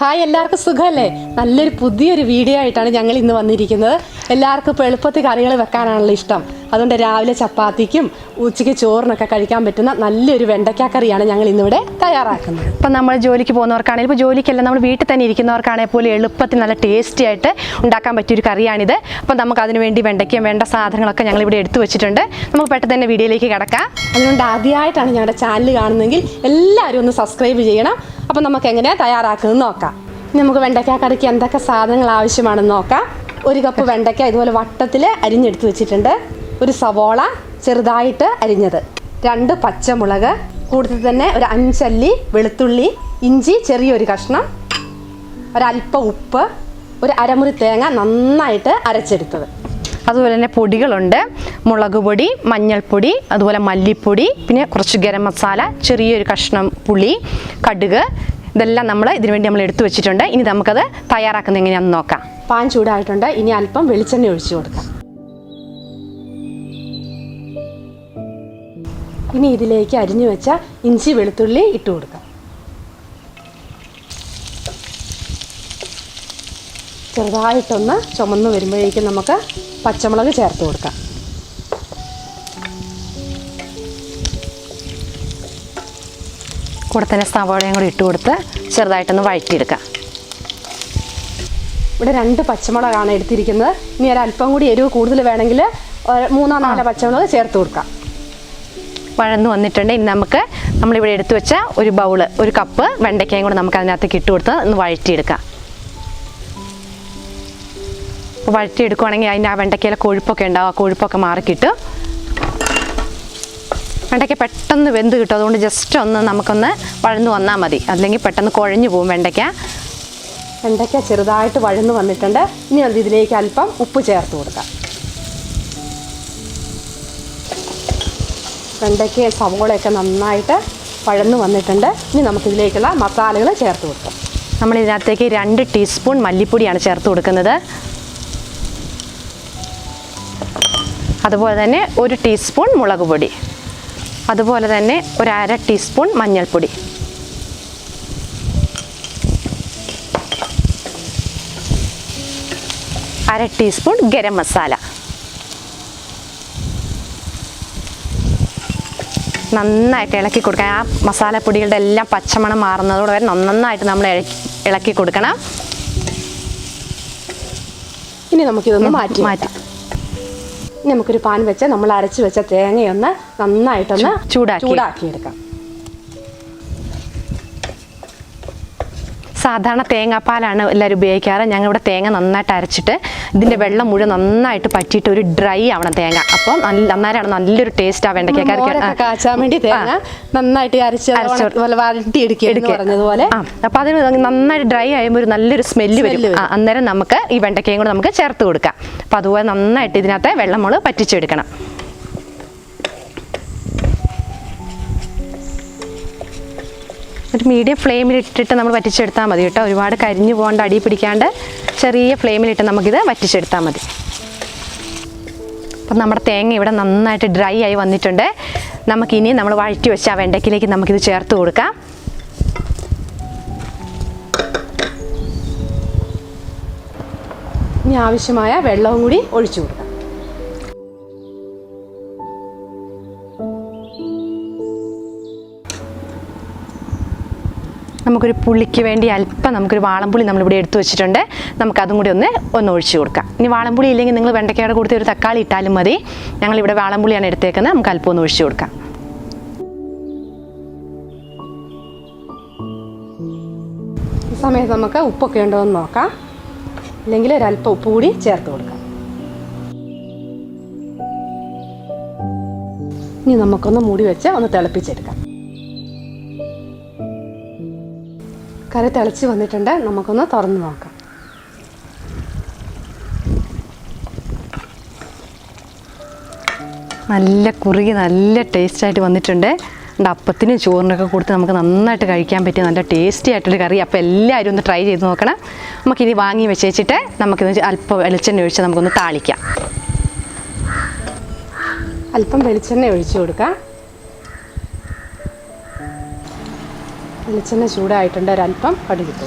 Hi, എല്ലാവർക്കും സുഖമല്ലേ? നല്ലൊരു പുതിയൊരു വീഡിയോ ആയിട്ടാണ് ഞങ്ങൾ ഇന്ന് വന്നിരിക്കുന്നത്. എല്ലാവർക്കും ഇപ്പോൾ എളുപ്പത്തിൽ കറികൾ വെക്കാനാണല്ലോ ഇഷ്ടം. അതുകൊണ്ട് രാവിലെ ചപ്പാത്തിക്കും ഉച്ചയ്ക്ക് ചോറിനൊക്കെ കഴിക്കാൻ പറ്റുന്ന നല്ലൊരു വെണ്ടയ്ക്ക കറിയാണ് ഞങ്ങൾ ഇന്നിവിടെ തയ്യാറാക്കുന്നത്. ഇപ്പം നമ്മൾ ജോലിക്ക് പോകുന്നവർക്കാണെങ്കിൽ, ഇപ്പോൾ ജോലിക്കല്ല നമ്മൾ വീട്ടിൽ തന്നെ ഇരിക്കുന്നവർക്കാണെങ്കിൽ പോലും എളുപ്പത്തിൽ നല്ല ടേസ്റ്റി ആയിട്ട് ഉണ്ടാക്കാൻ പറ്റിയൊരു കറിയാണിത്. അപ്പം നമുക്ക് അതിന് വേണ്ടി വെണ്ടയ്ക്കയും വേണ്ട സാധനങ്ങളൊക്കെ ഞങ്ങളിവിടെ എടുത്തു വെച്ചിട്ടുണ്ട്. നമുക്ക് പെട്ടെന്ന് തന്നെ വീഡിയോയിലേക്ക് കിടക്കാം. അതുകൊണ്ട് ആദ്യമായിട്ടാണ് ഞങ്ങളുടെ ചാനൽ കാണുന്നതെങ്കിൽ എല്ലാവരും ഒന്ന് സബ്സ്ക്രൈബ് ചെയ്യണം. അപ്പം നമുക്ക് എങ്ങനെയാണ് തയ്യാറാക്കുന്നത് നോക്കാം. നമുക്ക് വെണ്ടയ്ക്ക കറിക്ക് എന്തൊക്കെ സാധനങ്ങൾ ആവശ്യമാണെന്ന് നോക്കാം. 1 കപ്പ് വെണ്ടയ്ക്ക ഇതുപോലെ വട്ടത്തിൽ അരിഞ്ഞെടുത്ത് വെച്ചിട്ടുണ്ട്. 1 സവോള ചെറുതായിട്ട് അരിഞ്ഞത്, 2 പച്ചമുളക്, കൂടുതൽ തന്നെ ഒരു 5 അല്ലി വെളുത്തുള്ളി, ഇഞ്ചി ചെറിയൊരു കഷ്ണം, ഒരല്പം ഉപ്പ്, ഒരു അരമുറി തേങ്ങ നന്നായിട്ട് അരച്ചെടുത്തത്. അതുപോലെ തന്നെ പൊടികളുണ്ട്. മുളക് പൊടി, മഞ്ഞൾപ്പൊടി, അതുപോലെ മല്ലിപ്പൊടി, പിന്നെ കുറച്ച് ഗരം മസാല, ചെറിയൊരു കഷ്ണം പുളി, കടുക്, ഇതെല്ലാം ഇതിനു വേണ്ടി നമ്മൾ എടുത്തു വെച്ചിട്ടുണ്ട്. ഇനി നമുക്കത് തയ്യാറാക്കുന്നത് എങ്ങനെയാണെന്ന് നോക്കാം. പാൻ ചൂടായിട്ടുണ്ട്. ഇനി അല്പം വെളിച്ചെണ്ണ ഒഴിച്ചു കൊടുക്കാം. ഇനി ഇതിലേക്ക് അരിഞ്ഞു വെച്ച ഇഞ്ചി വെളുത്തുള്ളി ഇട്ട് കൊടുക്കാം. ചെറുതായിട്ടൊന്ന് ചുമന്ന് വരുമ്പോഴേക്കും നമുക്ക് പച്ചമുളക് ചേർത്ത് കൊടുക്കാം. കൂടെ തന്നെ സവാളയും കൂടി ഇട്ട് കൊടുത്ത് ചെറുതായിട്ടൊന്ന് വഴറ്റിയെടുക്കാം. ഇവിടെ 2 പച്ചമുളകാണ് എടുത്തിരിക്കുന്നത്. ഇനി ഒരല്പം കൂടി എരിവ് കൂടുതൽ വേണമെങ്കിൽ 3-4 പച്ചമുളക് ചേർത്ത് കൊടുക്കാം. വഴന്ന് വന്നിട്ടുണ്ട്. ഇനി നമ്മളിവിടെ എടുത്തു വെച്ച ഒരു ബൗള്, 1 കപ്പ് വെണ്ടയ്ക്കയും കൂടെ നമുക്ക് അതിനകത്തേക്ക് ഇട്ട് കൊടുത്ത് ഒന്ന് വഴറ്റിയെടുക്കാം. അപ്പോൾ വഴറ്റിയെടുക്കുകയാണെങ്കിൽ അതിൻ്റെ ആ വെണ്ടയ്ക്കയിലെ കൊഴുപ്പൊക്കെ ഉണ്ടാവും. ആ കൊഴുപ്പൊക്കെ മാറിക്കിട്ട് വെണ്ടയ്ക്ക പെട്ടെന്ന് വെന്ത് കിട്ടും. അതുകൊണ്ട് ജസ്റ്റ് നമുക്കൊന്ന് വഴന്ന് വന്നാൽ മതി, അല്ലെങ്കിൽ പെട്ടെന്ന് കുഴഞ്ഞു പോകും വെണ്ടയ്ക്ക. വെണ്ടയ്ക്ക ചെറുതായിട്ട് വഴന്ന് വന്നിട്ടുണ്ട്. ഇനി ഇതിലേക്ക് അല്പം ഉപ്പ് ചേർത്ത് കൊടുക്കാം. വെണ്ടയ്ക്ക സവോളയൊക്കെ നന്നായിട്ട് വഴന്ന് വന്നിട്ടുണ്ട്. ഇനി നമുക്കിതിലേക്കുള്ള മസാലകൾ ചേർത്ത് കൊടുക്കാം. നമ്മളിതിനകത്തേക്ക് 2 ടീസ്പൂൺ മല്ലിപ്പൊടിയാണ് ചേർത്ത് കൊടുക്കുന്നത്. അതുപോലെ തന്നെ 1 ടീസ്പൂൺ മുളക് പൊടി, അതുപോലെ തന്നെ 1/2 ടീസ്പൂൺ മഞ്ഞൾപ്പൊടി, അര ടീസ്പൂൺ ഗരം മസാല. നന്നായിട്ട് ഇളക്കി കൊടുക്കണം. ആ മസാലപ്പൊടികളുടെ എല്ലാം പച്ചമണം മാറുന്നതോടെ വരെ നന്നായിട്ട് നമ്മൾ ഇളക്കി കൊടുക്കണം. ഇനി നമുക്കിതൊന്ന് മാറ്റി നമുക്കൊരു പാൻ വെച്ച് നമ്മൾ അരച്ച് വെച്ച തേങ്ങയൊന്ന് നന്നായിട്ടൊന്ന് ചൂടാക്കിയെടുക്കാം. സാധാരണ തേങ്ങാപ്പാലാണ് എല്ലാവരും ഉപയോഗിക്കാറ്. ഞങ്ങളിവിടെ തേങ്ങ നന്നായിട്ട് അരച്ചിട്ട് ഇതിൻ്റെ വെള്ളം മുഴുവൻ നന്നായിട്ട് പറ്റിയിട്ട് ഒരു ഡ്രൈ ആവണം തേങ്ങ. അപ്പം അന്നേരമാണ് നല്ലൊരു ടേസ്റ്റ് ആ വെണ്ടയ്ക്ക കാച്ചാൻ വേണ്ടി തേങ്ങ നന്നായിട്ട് പറഞ്ഞതുപോലെ. അപ്പം അതിന് നന്നായിട്ട് ഡ്രൈ ആകുമ്പോൾ ഒരു നല്ലൊരു സ്മെല്ല് വരും. അന്നേരം നമുക്ക് ഈ വെണ്ടയ്ക്കയും കൂടെ നമുക്ക് ചേർത്ത് കൊടുക്കാം. അപ്പം അതുപോലെ നന്നായിട്ട് ഇതിനകത്ത് വെള്ളം നമ്മൾ പറ്റിച്ചെടുക്കണം. ഒരു മീഡിയം ഫ്ലെയിമിലിട്ടിട്ട് നമ്മൾ വറ്റിച്ചെടുത്താൽ മതി കേട്ടോ. ഒരുപാട് കരിഞ്ഞു പോകാണ്ട്, അടി പിടിക്കാണ്ട് ചെറിയ ഫ്ലെയിമിലിട്ട് നമുക്കിത് വറ്റിച്ചെടുത്താൽ മതി. അപ്പം നമ്മുടെ തേങ്ങ ഇവിടെ നന്നായിട്ട് ഡ്രൈ ആയി വന്നിട്ടുണ്ട്. നമുക്കിനി നമ്മൾ വഴറ്റി വെച്ച ആ വെണ്ടയ്ക്കയിലേക്ക് നമുക്കിത് ചേർത്ത് കൊടുക്കാം. ഇനി ആവശ്യമായ വെള്ളവും കൂടി ഒഴിച്ചു കൊടുക്കാം. നമുക്കൊരു പുളിക്ക് വേണ്ടി അല്പം നമുക്കൊരു വാളംപുളി നമ്മളിവിടെ എടുത്തു വെച്ചിട്ടുണ്ട്. നമുക്കതും കൂടി ഒന്ന് ഒഴിച്ചു കൊടുക്കാം. ഇനി വാളംപുളി ഇല്ലെങ്കിൽ നിങ്ങൾ വെണ്ടയ്ക്കയുടെ കൂടെ ഒരു തക്കാളി ഇട്ടാലും മതി. ഞങ്ങളിവിടെ വാളംപുളിയാണ് എടുത്തേക്കുന്നത്. നമുക്ക് അല്പം ഒന്ന് ഒഴിച്ചു കൊടുക്കാം. ഈ സമയത്ത് നമുക്ക് ഉപ്പൊക്കെ ഉണ്ടോ എന്ന് നോക്കാം. അല്ലെങ്കിൽ ഒരല്പം ഉപ്പ് കൂടി ചേർത്ത് കൊടുക്കാം. ഇനി നമുക്കൊന്ന് മൂടി വെച്ച് ഒന്ന് തിളപ്പിച്ചെടുക്കാം. കറി തിളച്ച് വന്നിട്ടുണ്ട്. നമുക്കൊന്ന് തുറന്ന് നോക്കാം. നല്ല കുറുകി നല്ല ടേസ്റ്റായിട്ട് വന്നിട്ടുണ്ട്. അപ്പത്തിനും ചോറിനൊക്കെ കൊടുത്ത് നമുക്ക് നന്നായിട്ട് കഴിക്കാൻ പറ്റിയ നല്ല ടേസ്റ്റി ആയിട്ടൊരു കറി. അപ്പോൾ എല്ലാവരും ഒന്ന് ട്രൈ ചെയ്ത് നോക്കണം. നമുക്കിനി വാങ്ങി വെച്ചിട്ട് നമുക്കിത് അല്പം വെളിച്ചെണ്ണ ഒഴിച്ച് നമുക്കൊന്ന് താളിക്കാം. അല്പം വെളിച്ചെണ്ണ ഒഴിച്ചു കൊടുക്കാം. വെളിച്ചെണ്ണ ചൂടായിട്ടുണ്ട്. ഒരല്പം കടുക് ഇട്ടു.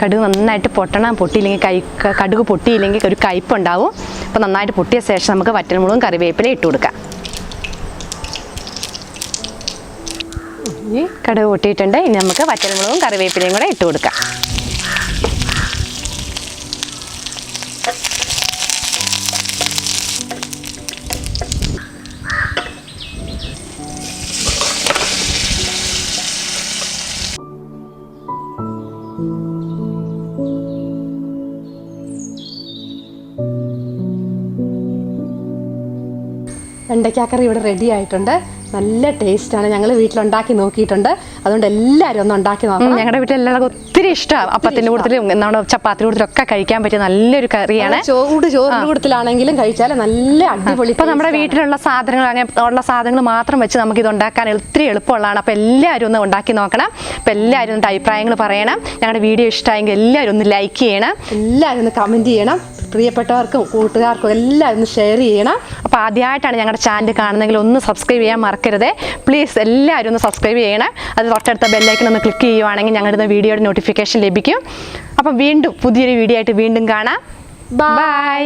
കടുക് നന്നായിട്ട് പൊട്ടിയില്ലെങ്കിൽ കടുക് പൊട്ടിയില്ലെങ്കിൽ ഒരു കയ്പുണ്ടാവും. അപ്പോൾ നന്നായിട്ട് പൊട്ടിയ ശേഷം നമുക്ക് വറ്റൽമുളകും കറിവേപ്പിലയും ഇട്ട് കൊടുക്കാം. കടുക് പൊട്ടിയിട്ടുണ്ട്. ഇനി നമുക്ക് വറ്റൽമുളകും കറിവേപ്പിലയും കൂടെ ഇട്ട് കൊടുക്കാം. വെണ്ടയ്ക്കാക്കറി ഇവിടെ റെഡി ആയിട്ടുണ്ട്. നല്ല ടേസ്റ്റാണ്. ഞങ്ങൾ വീട്ടിലുണ്ടാക്കി നോക്കിയിട്ടുണ്ട്. അതുകൊണ്ട് എല്ലാവരും ഒന്ന് ഉണ്ടാക്കി നോക്കണം. ഞങ്ങളുടെ വീട്ടിൽ എല്ലാവർക്കും ഒത്തിരി ഇഷ്ടമാണ്. അപ്പത്തിൻ്റെ കൂട്ടത്തിലും നമ്മുടെ ചപ്പാത്തിൻ്റെ കൂട്ടത്തിലൊക്കെ കഴിക്കാൻ പറ്റിയ നല്ലൊരു കറിയാണ്. ചോറിൻ്റെ കൂട്ടത്തിലാണെങ്കിലും കഴിച്ചാൽ നല്ല അടിപൊളി. ഇപ്പോൾ നമ്മുടെ വീട്ടിലുള്ള സാധനങ്ങൾ അങ്ങനെ ഉള്ള സാധനങ്ങൾ മാത്രം വെച്ച് നമുക്കിത് ഉണ്ടാക്കാൻ ഒത്തിരി എളുപ്പമുള്ളതാണ്. അപ്പോൾ എല്ലാവരും ഒന്ന് ഉണ്ടാക്കി നോക്കണം. അപ്പോൾ എല്ലാവരും ഒന്ന് അഭിപ്രായങ്ങൾ പറയണം. ഞങ്ങളുടെ വീഡിയോ ഇഷ്ടമായെങ്കിൽ എല്ലാവരും ഒന്ന് ലൈക്ക് ചെയ്യണം. എല്ലാവരും ഒന്ന് കമൻറ്റ് ചെയ്യണം. പ്രിയപ്പെട്ടവർക്കും കൂട്ടുകാർക്കും എല്ലാവരും ഒന്ന് ഷെയർ ചെയ്യണം. അപ്പോൾ ആദ്യമായിട്ടാണ് ഞങ്ങളുടെ ചാനൽ കാണുന്നതെങ്കിൽ ഒന്ന് സബ്സ്ക്രൈബ് ചെയ്യാൻ മറക്കരുത്. പ്ലീസ് എല്ലാവരും ഒന്ന് സബ്സ്ക്രൈബ് ചെയ്യണം. അത് തൊട്ടടുത്ത ബെല്ലൈക്കൺ ഒന്ന് ക്ലിക്ക് ചെയ്യുവാണെങ്കിൽ ഞങ്ങളുടെ വീഡിയോയുടെ നോട്ടിഫിക്കേഷൻ ലഭിക്കും. അപ്പം വീണ്ടും പുതിയൊരു വീഡിയോ ആയിട്ട് വീണ്ടും കാണാം. ബൈ.